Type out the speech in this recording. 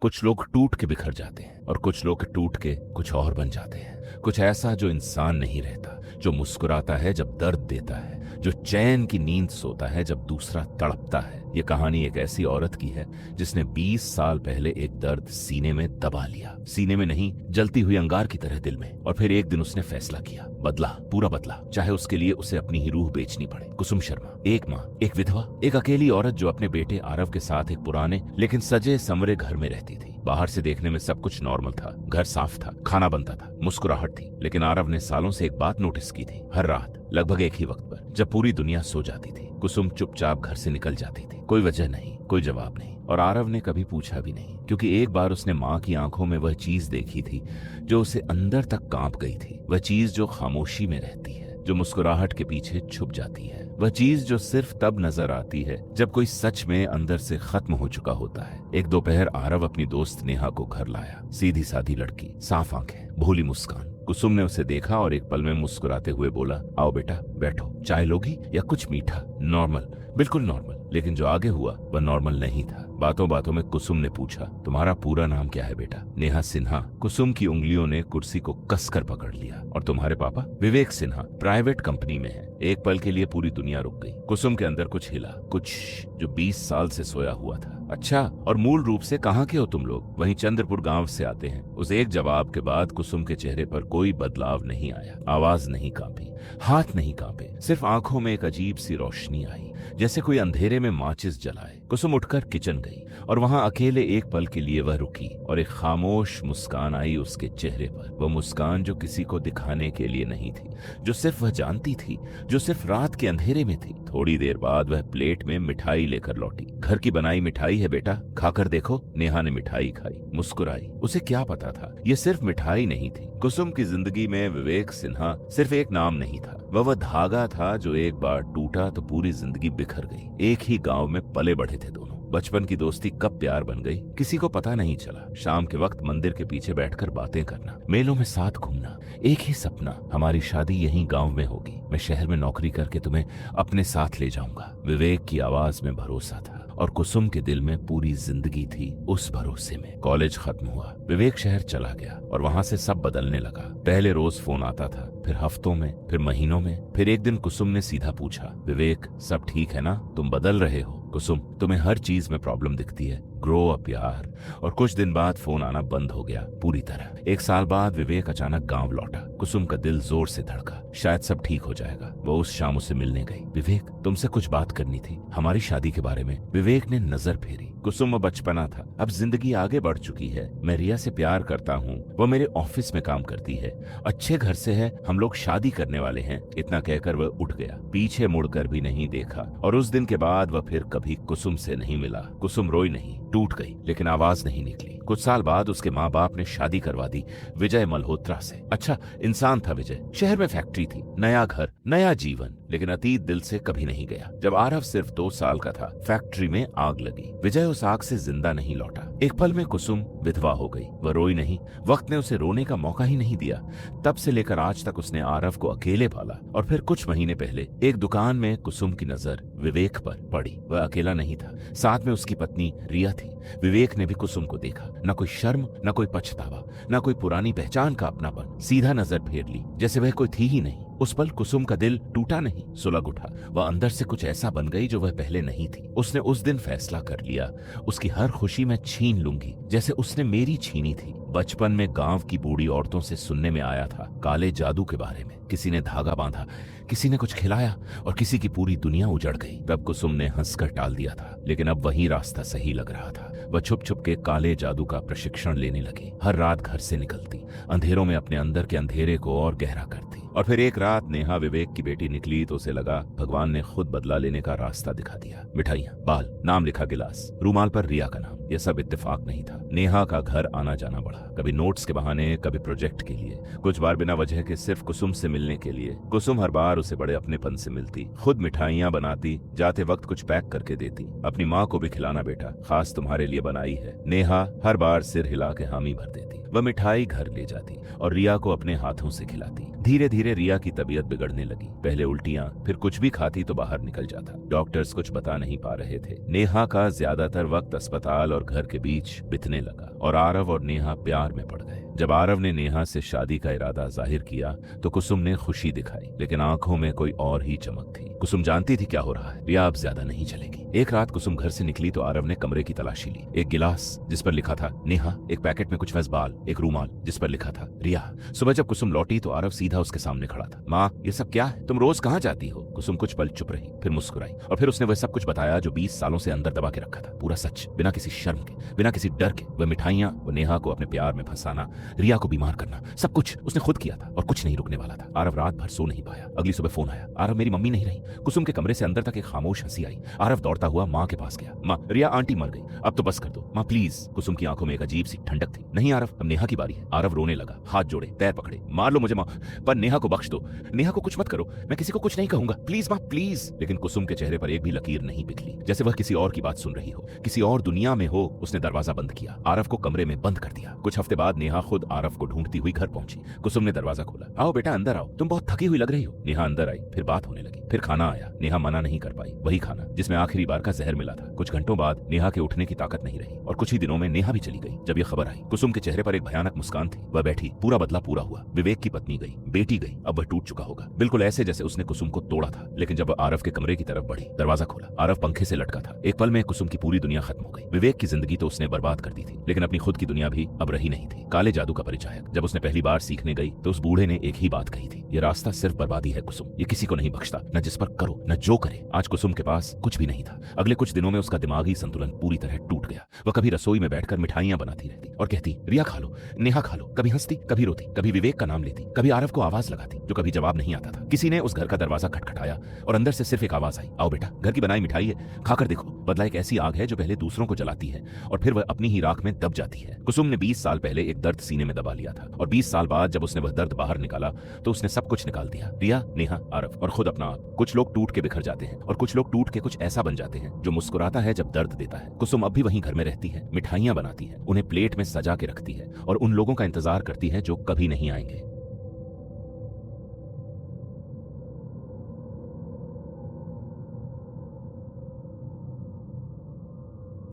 कुछ लोग टूट के बिखर जाते हैं और कुछ लोग टूट के कुछ और बन जाते हैं। कुछ ऐसा जो इंसान नहीं रहता, जो मुस्कुराता है जब दर्द देता है, जो चैन की नींद सोता है जब दूसरा तड़पता है। ये कहानी एक ऐसी औरत की है जिसने 20 साल पहले एक दर्द सीने में दबा लिया, सीने में नहीं, जलती हुई अंगार की तरह दिल में। और फिर एक दिन उसने फैसला किया, बदला, पूरा बदला, चाहे उसके लिए उसे अपनी ही रूह बेचनी पड़े। कुसुम शर्मा, एक माँ, एक विधवा, एक अकेली औरत जो अपने बेटे आरव के साथ एक पुराने लेकिन सजे संवरे घर में रहती थी। बाहर से देखने में सब कुछ नॉर्मल था, घर साफ था, खाना बनता था, मुस्कुराहट थी। लेकिन आरव ने सालों से एक बात नोटिस की थी। हर रात लगभग एक ही वक्त पर, जब पूरी दुनिया सो जाती थी, कुसुम चुपचाप घर से निकल जाती थी। कोई वजह नहीं, कोई जवाब नहीं, और आरव ने कभी पूछा भी नहीं, क्योंकि एक बार उसने माँ की आंखों में वह चीज देखी थी जो उसे अंदर तक कांप गई थी। वह चीज जो खामोशी में रहती है, जो मुस्कुराहट के पीछे छुप जाती है, वह चीज जो सिर्फ तब नजर आती है जब कोई सच में अंदर से खत्म हो चुका होता है। एक दोपहर आरव अपनी दोस्त नेहा को घर लाया। सीधी सादी लड़की, साफ आंखें, भोली मुस्कान। कुसुम ने उसे देखा और एक पल में मुस्कुराते हुए बोला, आओ बेटा बैठो, चाय लोगी या कुछ मीठा? नॉर्मल, बिल्कुल नॉर्मल। लेकिन जो आगे हुआ वह नॉर्मल नहीं था। बातों बातों में कुसुम ने पूछा, तुम्हारा पूरा नाम क्या है बेटा? नेहा सिन्हा। कुसुम की उंगलियों ने कुर्सी को कसकर पकड़ लिया। और तुम्हारे पापा? विवेक सिन्हा, प्राइवेट कंपनी में है। एक पल के लिए पूरी दुनिया रुक गई। कुसुम के अंदर कुछ हिला, कुछ जो 20 साल से सोया हुआ था। अच्छा, और मूल रूप से कहाँ के हो तुम लोग? वहीं चंद्रपुर गांव से आते हैं। उस एक जवाब के बाद कुसुम के चेहरे पर कोई बदलाव नहीं आया। आवाज नहीं कांपी, हाथ नहीं कांपे, सिर्फ आंखों में एक अजीब सी रोशनी आई, जैसे कोई अंधेरे में माचिस जलाए। कुसुम उठकर किचन गई और वहां अकेले एक पल के लिए वह रुकी और एक खामोश मुस्कान आई उसके चेहरे पर। वह मुस्कान जो किसी को दिखाने के लिए नहीं थी, जो सिर्फ वह जानती थी, जो सिर्फ रात के अंधेरे में थी। थोड़ी देर बाद वह प्लेट में मिठाई लेकर लौटी। घर की बनाई मिठाई है बेटा, खाकर देखो। नेहा ने मिठाई खाई, मुस्कुराई। उसे क्या पता था, ये सिर्फ मिठाई नहीं थी। कुसुम की जिंदगी में विवेक सिन्हा सिर्फ एक नाम नहीं था, वह धागा था जो एक बार टूटा तो पूरी जिंदगी बिखर गई। एक ही गांव में पले बढ़े थे दोनों। बचपन की दोस्ती कब प्यार बन गई किसी को पता नहीं चला। शाम के वक्त मंदिर के पीछे बैठकर बातें करना, मेलों में साथ घूमना, एक ही सपना, हमारी शादी यहीं गांव में होगी, मैं शहर में नौकरी करके तुम्हें अपने साथ ले जाऊंगा। विवेक की आवाज में भरोसा था और कुसुम के दिल में पूरी जिंदगी थी उस भरोसे में। कॉलेज खत्म हुआ, विवेक शहर चला गया और वहां से सब बदलने लगा। पहले रोज फोन आता था, फिर हफ्तों में, फिर महीनों में। फिर एक दिन कुसुम ने सीधा पूछा, विवेक सब ठीक है ना? तुम बदल रहे हो कुसुम, तुम्हें हर चीज में प्रॉब्लम दिखती है, ग्रो अप यार। और कुछ दिन बाद फोन आना बंद हो गया पूरी तरह। एक साल बाद विवेक अचानक गांव लौटा। कुसुम का दिल जोर से धड़का, शायद सब ठीक हो जाएगा। वो उस शाम उसे मिलने गई। विवेक, तुमसे कुछ बात करनी थी, हमारी शादी के बारे में। विवेक ने नजर फेरी। कुसुम वो बचपना था, अब जिंदगी आगे बढ़ चुकी है। मैं रिया से प्यार करता हूँ, वो मेरे ऑफिस में काम करती है, अच्छे घर से है, हम लोग शादी करने वाले हैं। इतना कहकर वह उठ गया, पीछे मुड़कर भी नहीं देखा। और उस दिन के बाद वह फिर कभी कुसुम से नहीं मिला। कुसुम रोई नहीं, टूट गई, लेकिन आवाज नहीं निकली। कुछ साल बाद उसके माँ बाप ने शादी करवा दी विजय मल्होत्रा से। अच्छा इंसान था विजय, शहर में फैक्ट्री थी, नया घर, नया जीवन। लेकिन अतीत दिल से कभी नहीं गया। जब आरव सिर्फ 2 साल का था, फैक्ट्री में आग लगी। विजय उस आग से जिंदा नहीं लौटा। एक पल में कुसुम विधवा हो गई। वह रोई नहीं, वक्त ने उसे रोने का मौका ही नहीं दिया। तब से लेकर आज तक उसने आरव को अकेले पाला। और फिर कुछ महीने पहले एक दुकान में कुसुम की नजर विवेक पर पड़ी। वह अकेला नहीं था, साथ में उसकी पत्नी रिया थी। विवेक ने भी कुसुम को देखा, न कोई शर्म, न कोई पछतावा, न कोई पुरानी पहचान का अपनापन। सीधा नजर फेर ली, जैसे वह कोई थी ही नहीं। उस पल कुसुम का दिल टूटा नहीं, सुलग उठा। वह अंदर से कुछ ऐसा बन गई जो वह पहले नहीं थी। उसने उस दिन फैसला कर लिया, उसकी हर खुशी मैं छीन लूंगी, जैसे उसने मेरी छीनी थी। बचपन में गांव की बूढ़ी औरतों से सुनने में आया था काले जादू के बारे में। किसी ने धागा बांधा, किसी ने कुछ खिलाया और किसी की पूरी दुनिया उजड़ गई। तब कुसुम ने हंसकर टाल दिया था, लेकिन अब वही रास्ता सही लग रहा था। वह छुप छुप के काले जादू का प्रशिक्षण लेने लगी। हर रात घर से निकलती, अंधेरों में अपने अंदर के अंधेरे को और गहरा करती। और फिर एक रात नेहा विवेक की बेटी निकली तो उसे लगा भगवान ने खुद बदला लेने का रास्ता दिखा दिया। मिठाइयाँ, बाल, नाम लिखा गिलास, रूमाल पर रिया का नाम। यह सब इत्तेफाक नहीं था। नेहा का घर आना जाना बढ़ा, कभी नोट्स के बहाने, कभी प्रोजेक्ट के लिए, कुछ बार बिना वजह के सिर्फ कुसुम से मिलने के लिए। कुसुम हर बार उसे बड़े अपनेपन से मिलती, खुद मिठाइयाँ बनाती, जाते वक्त कुछ पैक करके देती। अपनी माँ को भी खिलाना बेटा, खास तुम्हारे लिए बनाई है। नेहा हर बार सिर हिला के हामी भर देती। वह मिठाई घर ले जाती और रिया को अपने हाथों से खिलाती। धीरे धीरे रिया की तबीयत बिगड़ने लगी। पहले उल्टियां, फिर कुछ भी खाती तो बाहर निकल जाता। डॉक्टर्स कुछ बता नहीं पा रहे थे। नेहा का ज्यादातर वक्त अस्पताल और घर के बीच बितने लगा और आरव और नेहा प्यार में पड़ गए। जब आरव ने नेहा से शादी का इरादा जाहिर किया तो कुसुम ने खुशी दिखाई, लेकिन आंखों में कोई और ही चमक थी। कुसुम जानती थी क्या हो रहा है। रिया अब ज्यादा नहीं चलेगी। एक रात कुसुम घर से निकली तो आरव ने कमरे की तलाशी ली। एक गिलास जिस पर लिखा था नेहा, एक पैकेट में कुछ वैसबाल, एक रूमाल जिस पर लिखा था रिया। सुबह जब कुसुम लौटी तो आरव सीधा उसके सामने खड़ा था। माँ, ये सब क्या है? तुम रोज कहाँ जाती हो? कुसुम कुछ पल चुप रही, फिर मुस्कुराई और फिर उसने वह सब कुछ बताया जो 20 सालों से अंदर दबा के रखा था। पूरा सच, बिना किसी शर्म के, बिना किसी डर के। वह मिठाइयां, वो नेहा को अपने प्यार में फंसाना, रिया को बीमार करना, सब कुछ उसने खुद किया था और कुछ नहीं रुकने वाला था। आरव रात भर सो नहीं पाया। अगली सुबह फोन आया, आरव मेरी मम्मी नहीं रही। कुसुम के कमरे से अंदर तक एक खामोश हंसी आई। आरव दौड़ता हुआ माँ के पास गया। माँ, रिया आंटी मर गई, अब तो बस कर दो माँ प्लीज। कुसुम की आंखों में एक अजीब सी ठंडक थी। नहीं आरव, अब नेहा की बारी है। आरव रोने लगा, हाथ जोड़े, पैर पकड़े। मार लो मुझे माँ, पर नेहा को बख्श दो। नेहा को कुछ मत करो, मैं किसी को कुछ नहीं कहूंगा, प्लीज माँ प्लीज। लेकिन कुसुम के चेहरे पर एक भी लकीर नहीं बिखरी, जैसे वह किसी और की बात सुन रही हो, किसी और दुनिया में हो। उसने दरवाजा बंद किया, आरव को कमरे में बंद कर दिया। कुछ हफ्ते बाद नेहा खुद आरव को ढूंढती हुई घर पहुंची। कुसुम ने दरवाजा खोला। आओ बेटा अंदर आओ, तुम बहुत थकी हुई लग रही हो। नेहा अंदर आई, फिर बात होने लगी। फिर खाना आया। नेहा मना नहीं कर पाई, वही खाना जिसमें आखिरी बार का जहर मिला था। कुछ घंटों बाद नेहा के उठने की ताकत नहीं रही और कुछ ही दिनों में नेहा भी चली गई। जब यह खबर आई, कुसुम के चेहरे पर एक भयानक मुस्कान थी। वह बैठी, पूरा बदला पूरा हुआ। विवेक की पत्नी गई, बेटी गई, अब वह टूट चुका होगा, बिल्कुल ऐसे जैसे उसने कुसुम को तोड़ा था। लेकिन जब आरव के कमरे की तरफ बढ़ी, दरवाजा खोला, आरव पंखे से लटका था। एक पल में कुसुम की पूरी दुनिया खत्म हो गई। विवेक की जिंदगी तो उसने बर्बाद कर दी थी, लेकिन अपनी खुद की दुनिया भी अब रही नहीं थी। काले जादू का परिचायक जब उसने पहली बार सीखने गई तो उस बूढ़े ने एक ही बात कही थी, ये रास्ता सिर्फ बर्बादी है कुसुम, ये किसी को नहीं बख्शता, न जिस पर करो न जो करे। आज कुसुम के पास कुछ भी नहीं था। अगले कुछ दिनों में उसका दिमागी संतुलन पूरी तरह टूट गया। वह कभी रसोई में बैठकर मिठाइयां बनाती रहती और कहती रिया खा लो, नेहा खा लो। कभी हंसती, कभी रोती, कभी विवेक का नाम लेती, कभी आरव को आवाज लगाती जो कभी जवाब नहीं आता था। किसी ने उस घर का दरवाजा खटखटाया और अंदर से सिर्फ एक आवाज आई, आओ बेटा, घर की बनाई मिठाई है, खाकर देखो। बदला एक ऐसी आग है जो पहले दूसरों को जलाती है और फिर वह अपनी ही राख में दब जाती है। कुसुम ने 20 साल पहले एक दर्द सीने में दबा लिया था और 20 साल बाद जब उसने वह दर्द बाहर निकाला तो उसने सब कुछ निकाल दिया, रिया, नेहा, आरव और खुद अपना आप। कुछ लोग टूट के बिखर जाते हैं और कुछ लोग टूट के कुछ ऐसा बन जाते हैं जो मुस्कुराता है जब दर्द देता है। कुसुम अब भी वहीं घर में रहती है, मिठाइयां बनाती है, उन्हें प्लेट में सजा के रखती है और उन लोगों का इंतजार करती है जो कभी नहीं आएंगे।